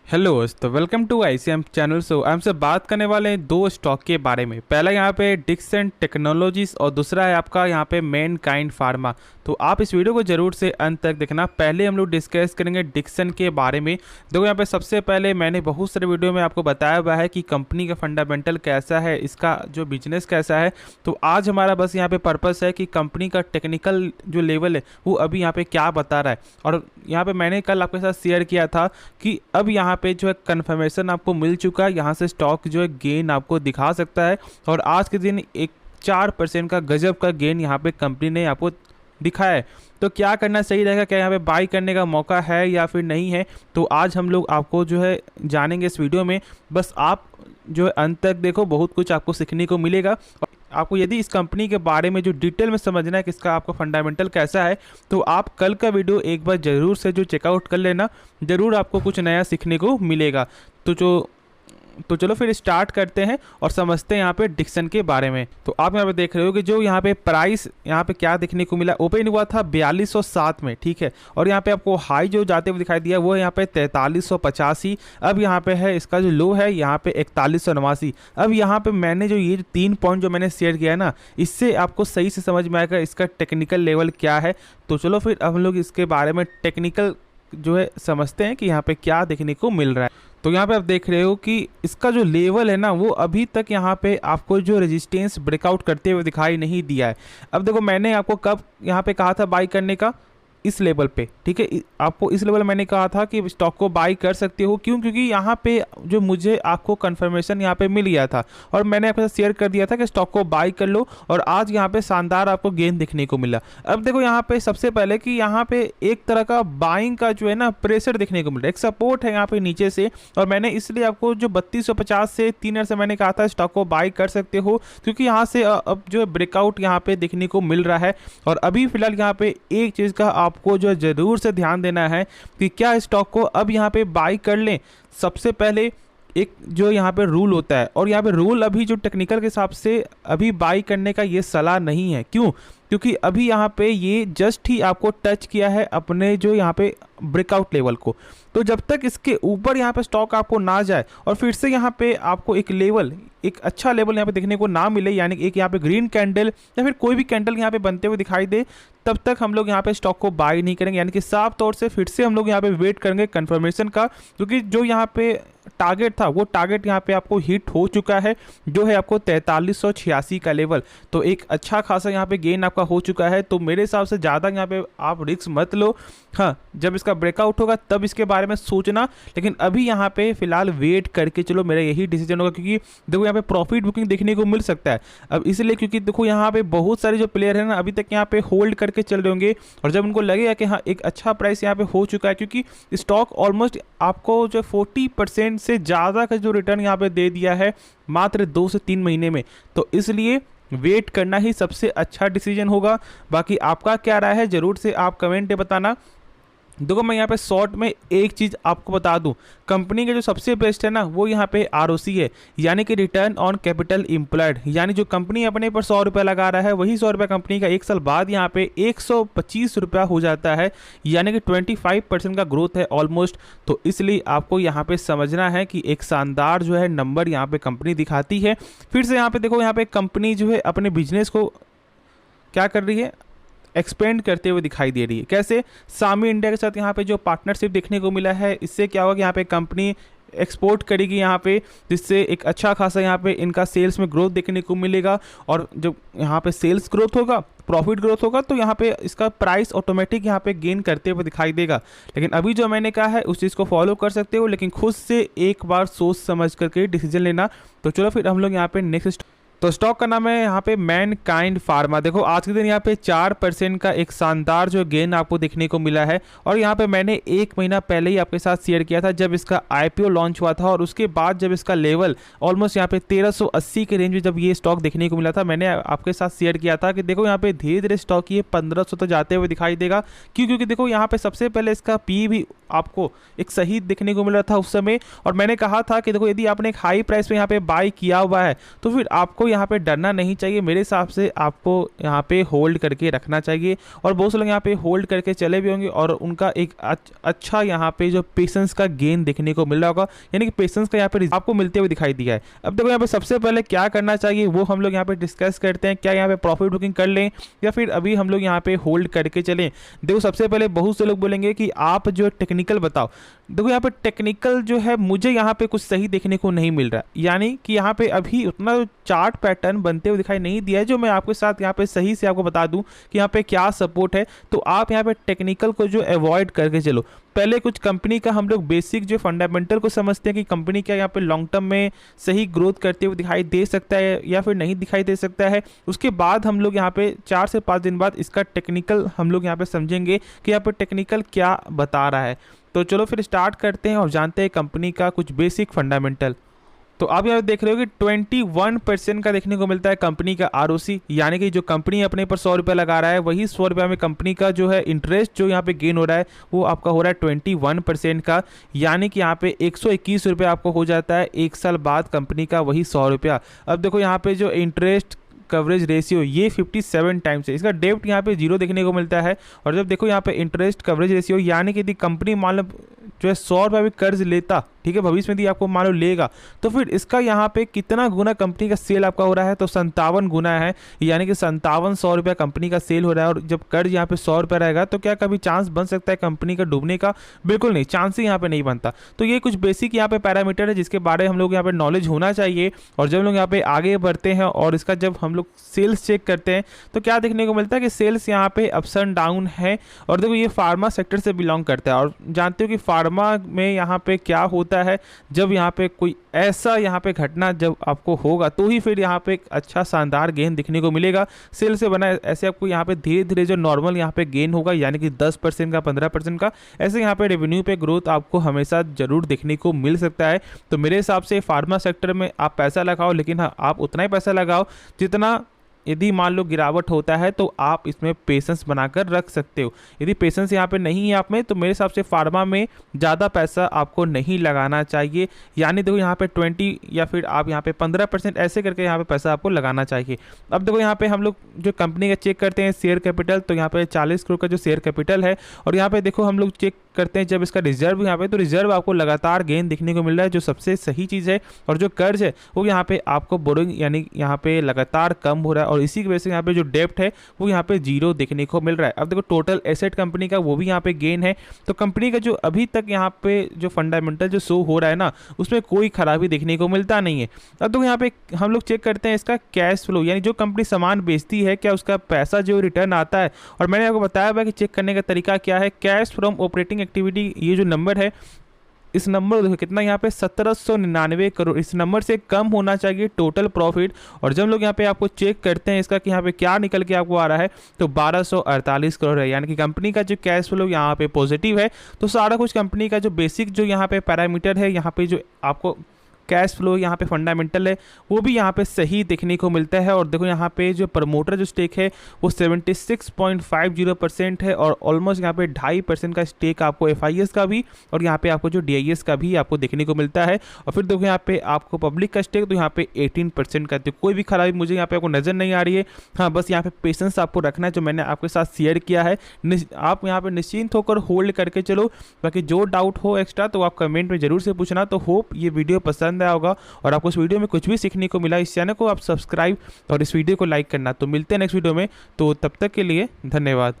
Hello दोस्तों, welcome to ICM channel. हमसे बात करने वाले हैं दो स्टॉक के बारे में। पहला यहाँ पे डिक्सन टेक्नोलॉजीज और दूसरा है आपका यहाँ पे मैनकाइंड फार्मा। तो आप इस वीडियो को जरूर से अंत तक देखना। पहले हम लोग डिस्कस करेंगे डिक्सन के बारे में। देखो यहाँ पे सबसे पहले मैंने बहुत सारे वीडियो में आपको बताया हुआ है कि कंपनी का फंडामेंटल कैसा है, इसका जो बिजनेस कैसा है। तो आज हमारा बस यहाँ पे पर्पस है कि कंपनी का टेक्निकल जो लेवल है वो अभी यहाँ पे क्या बता रहा है। और यहाँ पे मैंने कल आपके साथ शेयर किया था कि अब यहाँ पे जो है कंफर्मेशन आपको मिल चुका है, यहाँ से स्टॉक जो है गेन आपको दिखा सकता है। और आज के दिन एक 4% का गजब का गेन यहाँ पे कंपनी ने आपको दिखाया है। तो क्या करना सही रहेगा, क्या यहाँ पे बाई करने का मौका है या फिर नहीं है, तो आज हम लोग आपको जो है जानेंगे इस वीडियो में। बस आप जो है अंत तक देखो, बहुत कुछ आपको सीखने को मिलेगा। आपको यदि इस कंपनी के बारे में जो डिटेल में समझना है कि इसका आपका फंडामेंटल कैसा है, तो आप कल का वीडियो एक बार ज़रूर से जो चेकआउट कर लेना, ज़रूर आपको कुछ नया सीखने को मिलेगा। तो चलो फिर स्टार्ट करते हैं और समझते हैं यहाँ पे डिक्सन के बारे में। तो आप यहाँ पे देख रहे हो कि जो यहाँ पे प्राइस यहाँ पे क्या देखने को मिला, ओपन हुआ था 4207 में, ठीक है। और यहाँ पे आपको हाई जो जाते हुए दिखाई दिया वो है यहाँ पे 4385। अब यहाँ पे है इसका जो लो है यहाँ पे 4189। अब यहाँ पे मैंने जो ये 3 पॉइंट जो मैंने शेयर किया है ना, इससे आपको सही से समझ में आएगा इसका टेक्निकल लेवल क्या है। तो चलो फिर हम लोग इसके बारे में टेक्निकल जो है समझते हैं कि यहाँ पे क्या देखने को मिल रहा है। तो यहाँ पे आप देख रहे हो कि इसका जो लेवल है ना, वो अभी तक यहाँ पे आपको जो रेजिस्टेंस ब्रेकआउट करते हुए दिखाई नहीं दिया है। अब देखो मैंने आपको कब यहाँ पे कहा था बाई करने का, इस लेवल पे, ठीक है। आपको इस लेवल मैंने कहा था कि स्टॉक को बाई कर सकते हो। क्यों? क्योंकि यहाँ पे जो मुझे आपको कंफर्मेशन यहाँ पे मिल गया था और मैंने आपके साथ शेयर कर दिया था कि स्टॉक को बाई कर लो, और आज यहाँ पे शानदार आपको गेन देखने को मिला। अब देखो यहाँ पे सबसे पहले कि यहाँ पे एक तरह का बाइंग का जो है ना प्रेशर देखने को मिल रहा है, एक सपोर्ट है यहाँ पे नीचे से। और मैंने इसलिए आपको जो 3250 से 3 से मैंने कहा था स्टॉक को बाई कर सकते हो, क्योंकि यहाँ से अब जो है ब्रेकआउट यहाँ पे देखने को मिल रहा है। और अभी फिलहाल यहाँ पे एक चीज़ का आपको जो जरूर से ध्यान देना है कि क्या स्टॉक को अब यहाँ पे बाई कर लें। सबसे पहले एक जो यहाँ पे रूल होता है, और यहाँ पे रूल अभी जो टेक्निकल के हिसाब से अभी बाई करने का ये सलाह नहीं है। क्यों? क्योंकि अभी यहाँ पे ये जस्ट ही आपको टच किया है अपने जो यहाँ पे ब्रेकआउट लेवल को। तो जब तक इसके ऊपर यहाँ पे स्टॉक आपको ना जाए और फिर से यहाँ पे आपको एक लेवल, एक अच्छा लेवल यहाँ पे देखने को ना मिले, यानी एक यहाँ पे ग्रीन कैंडल या फिर कोई भी कैंडल यहाँ पे बनते हुए दिखाई दे, तब तक हम लोग यहाँ पे स्टॉक को बाई नहीं करेंगे। यानी कि साफ तौर से फिर से हम लोग यहाँ पे वेट करेंगे कंफर्मेशन का, क्योंकि जो यहाँ पे टारगेट था वो टारगेट यहाँ पे आपको हिट हो चुका है, जो है आपको 4386 का लेवल। तो एक अच्छा खासा यहाँ पे गेन आपका हो चुका है। तो मेरे हिसाब से ज़्यादा यहाँ पे आप रिस्क मत लो। हाँ, जब इसका ब्रेकआउट होगा तब इसके बारे में सोचना, लेकिन अभी यहाँ पे फिलहाल वेट करके चलो, मेरा यही डिसीजन होगा। क्योंकि देखो यहाँ पे प्रॉफिट बुकिंग देखने को मिल सकता है अब, इसलिए क्योंकि देखो यहाँ पे बहुत सारे जो प्लेयर है ना अभी तक यहाँ पे होल्ड करके चल रहे होंगे, और जब उनको लगेगा कि हाँ एक अच्छा प्राइस यहाँ पे हो चुका है, क्योंकि स्टॉक ऑलमोस्ट आपको जो 40% से ज़्यादा का जो रिटर्न यहाँ पे दे दिया है मात्र 2 से 3 महीने में, तो इसलिए वेट करना ही सबसे अच्छा डिसीजन होगा। बाकी आपका क्या राय है जरूर से आप कमेंट में बताना। देखो मैं यहाँ पे शॉर्ट में एक चीज़ आपको बता दूं, कंपनी के जो सबसे बेस्ट है ना वो यहाँ पे आरओसी है, यानी कि रिटर्न ऑन कैपिटल एम्प्लॉयड। यानी जो कंपनी अपने पर 100 रुपये लगा रहा है, वही 100 रुपये कंपनी का 1 साल बाद यहाँ पे 125 रुपया हो जाता है, यानी कि 25% का ग्रोथ है ऑलमोस्ट। तो इसलिए आपको यहाँ पे समझना है कि एक शानदार जो है नंबर यहाँ पे कंपनी दिखाती है। फिर से यहाँ पे देखो, यहाँ पे कंपनी जो है अपने बिजनेस को क्या कर रही है, एक्सपेंड करते हुए दिखाई दे रही है। कैसे? सामी इंडिया के साथ यहाँ पे जो पार्टनरशिप देखने को मिला है, इससे क्या होगा कि यहाँ पे कंपनी एक्सपोर्ट करेगी यहाँ पे, जिससे एक अच्छा खासा यहाँ पे इनका सेल्स में ग्रोथ देखने को मिलेगा। और जब यहाँ पे सेल्स ग्रोथ होगा, प्रॉफिट ग्रोथ होगा, तो यहाँ पे इसका प्राइस ऑटोमेटिक यहाँ पे गेन करते हुए दिखाई देगा। लेकिन अभी जो मैंने कहा है उस चीज़ को फॉलो कर सकते हो, लेकिन खुद से एक बार सोच समझ करके डिसीजन लेना। तो चलो फिर हम लोग यहाँ पे नेक्स्ट, तो स्टॉक का नाम है यहाँ पे मैनकाइंड फार्मा। देखो आज के दिन यहाँ पे 4% का एक शानदार जो गेन आपको देखने को मिला है। और यहाँ पे मैंने 1 महीना पहले ही आपके साथ शेयर किया था जब इसका आईपीओ लॉन्च हुआ था, और उसके बाद जब इसका लेवल ऑलमोस्ट यहाँ पे 1380 के रेंज में जब ये स्टॉक देखने को मिला था, मैंने आपके साथ शेयर किया था कि देखो यहाँ पे धीरे धीरे स्टॉक ये 1500 तो जाते हुए दिखाई देगा। क्यों? क्योंकि देखो यहाँ पे सबसे पहले इसका पी भी आपको एक सही देखने को मिल रहा था उस समय, और मैंने कहा था कि देखो यदि आपने एक हाई प्राइस पे यहाँ पे बाई किया हुआ है तो फिर आपको आपको यहाँ पे डरना नहीं चाहिए। मेरे हिसाब से आपको यहाँ पे होल्ड करके रखना चाहिए, और बहुत से लोग यहाँ पे होल्ड करके चले भी होंगे और उनका एक अच्छा यहाँ पे जो पेशेंस का गेन देखने को मिल रहा होगा, यानी कि पेशेंस का यहाँ पे आपको मिलते हुए दिखाई दिया है। अब देखो यहाँ पे सबसे पहले क्या करना चाहिए वो हम लोग यहाँ पे डिस्कस करते हैं। क्या यहाँ पे प्रॉफिट बुकिंग कर लें या फिर अभी हम लोग यहाँ पे होल्ड करके चलें। देखो सबसे पहले बहुत से लोग बोलेंगे कि आप जो टेक्निकल बताओ। देखो यहाँ पे टेक्निकल जो है मुझे यहाँ पे कुछ सही देखने को नहीं मिल रहा, यानी कि यहाँ पे अभी उतना चार्ट पैटर्न बनते हुए दिखाई नहीं दिया है जो मैं आपके साथ यहाँ पे सही से आपको बता दूं कि यहाँ पे क्या सपोर्ट है। तो आप यहाँ पे टेक्निकल को जो अवॉइड करके चलो। पहले कुछ कंपनी का हम लोग बेसिक जो फंडामेंटल को समझते हैं कि कंपनी क्या यहाँ पे लॉन्ग टर्म में सही ग्रोथ करते हुए दिखाई दे सकता है या फिर नहीं दिखाई दे सकता है। उसके बाद हम लोग यहाँ पे 4 से 5 दिन बाद इसका टेक्निकल हम लोग यहाँ पे समझेंगे कि यहाँ पे टेक्निकल क्या बता रहा है। तो चलो फिर स्टार्ट करते हैं और जानते हैं कंपनी का कुछ बेसिक फंडामेंटल। तो आप यहाँ देख रहे हो कि 21% का देखने को मिलता है कंपनी का आरओसी, यानी कि जो कंपनी अपने पर 100 रुपये लगा रहा है वही 100 रुपये में कंपनी का जो है इंटरेस्ट जो यहाँ पे गेन हो रहा है वो आपका हो रहा है 21% का, यानी कि यहाँ पे 121 रुपये आपको हो जाता है 1 साल बाद कंपनी का वही 100 रुपया। अब देखो यहाँ पे जो इंटरेस्ट कवरेज रेशियो ये 57 टाइम्स है। इसका डेब्ट यहाँ पे 0 देखने को मिलता है। और जब देखो यहाँ पे इंटरेस्ट कवरेज रेशियो, यानी कि यदि कंपनी मान लो जो है 100 रुपये भी कर्ज लेता, ठीक है, भविष्य में यदि आपको मान लो लेगा, तो फिर इसका यहाँ पे कितना गुना कंपनी का सेल आपका हो रहा है, तो 57 गुना है, यानी कि 5700 रुपया कंपनी का सेल हो रहा है। और जब कर्ज यहाँ पे 100 रुपये रहेगा तो क्या कभी चांस बन सकता है कंपनी का डूबने का? बिल्कुल नहीं, चांस ही यहाँ पे नहीं बनता। तो ये कुछ बेसिक यहाँ पे पैरामीटर है जिसके बारे में हम लोग यहाँ पे नॉलेज होना चाहिए। और जब लोग यहाँ पे आगे बढ़ते हैं और इसका जब हम लोग सेल्स चेक करते हैं तो क्या देखने को मिलता है कि सेल्स यहाँ पे अप्स एंड डाउन है। और देखो ये फार्मा सेक्टर से बिलोंग करता है, और जानते हो कि फार्मा में यहाँ पे क्या होता है, जब यहाँ पे कोई ऐसा यहाँ पे घटना जब आपको होगा तो ही फिर यहाँ पे एक अच्छा शानदार गेन देखने को मिलेगा। सेल से बना ऐसे आपको यहाँ पे धीरे धीरे जो नॉर्मल यहाँ पे गेन होगा, यानी कि 10% का 15% का, ऐसे यहाँ पे रेवेन्यू पे ग्रोथ आपको हमेशा जरूर देखने को मिल सकता है। तो मेरे हिसाब से फार्मा सेक्टर में आप पैसा लगाओ, लेकिन हाँ आप उतना ही पैसा लगाओ जितना यदि मान लो गिरावट होता है तो आप इसमें पेशेंस बनाकर रख सकते हो। यदि पेशेंस यहाँ पे नहीं है आप में तो मेरे हिसाब से फार्मा में ज़्यादा पैसा आपको नहीं लगाना चाहिए, यानी देखो यहाँ पे 20 या फिर आप यहाँ पे 15% ऐसे करके यहाँ पे पैसा आपको लगाना चाहिए। अब देखो यहाँ पे हम लोग जो कंपनी का चेक करते हैं शेयर कैपिटल, तो यहाँ पे 40 करोड़ का जो शेयर कैपिटल है। और यहाँ पे देखो हम लोग चेक करते हैं जब इसका रिजर्व यहाँ पे, तो रिजर्व आपको लगातार गेन देखने को मिल रहा है जो सबसे सही चीज़ है। और जो कर्ज है वो यहाँ पे आपको बोरोइंग यानी यहाँ पे लगातार कम हो रहा है, और इसी की वजह से यहाँ पे जो डेप्ट है वो यहाँ पे 0 देखने को मिल रहा है। अब देखो टोटल एसेट कंपनी का वो भी यहाँ पे गेन है। तो कंपनी का जो अभी तक यहाँ पे जो फंडामेंटल जो शो हो रहा है ना, उसमें कोई खराबी देखने को मिलता नहीं है। अब देखो यहाँ पे हम लोग चेक करते हैं इसका कैश फ्लो, यानी जो कंपनी सामान बेचती है क्या उसका पैसा जो रिटर्न आता है। और मैंने आपको बताया हुआ कि चेक करने का तरीका क्या है। कैश फ्रॉम ऑपरेटिंग एक्टिविटी, ये जो नंबर है, इस नंबर देखो कितना यहाँ पे 1799 करोड़, इस नंबर से कम होना चाहिए टोटल प्रॉफिट। और जब लोग यहाँ पे आपको चेक करते हैं इसका कि यहाँ पे क्या निकल के आपको आ रहा है, तो 1248 करोड़ है, यानी कि कंपनी का जो कैश फ्लो यहाँ पे पॉजिटिव है। तो सारा कुछ कंपनी का जो बेसिक जो यहाँ पे पैरामीटर है, यहाँ पे जो आपको कैश फ्लो यहाँ पे फंडामेंटल है, वो भी यहाँ पे सही देखने को मिलता है। और देखो यहाँ पे जो प्रमोटर जो स्टेक है वो 76.50% है, और ऑलमोस्ट यहाँ पे 2.5% का स्टेक आपको FIS का भी और यहाँ पे आपको जो DIS का भी आपको देखने को मिलता है। और फिर देखो यहाँ पे आपको पब्लिक का स्टेक तो यहाँ पे 18% का। तो कोई भी खराबी मुझे यहाँ पे आपको नज़र नहीं आ रही है। हाँ, बस यहाँ पे पेशेंस आपको रखना है जो मैंने आपके साथ शेयर किया है। आप यहाँ पे निश्चिंत होकर होल्ड करके चलो। बाकी जो डाउट हो एक्स्ट्रा तो आप कमेंट में जरूर से पूछना। तो होप ये वीडियो पसंद आया होगा और आपको इस वीडियो में कुछ भी सीखने को मिला। इस चैनल को आप सब्सक्राइब और इस वीडियो को लाइक करना। तो मिलते हैं नेक्स्ट वीडियो में, तो तब तक के लिए धन्यवाद।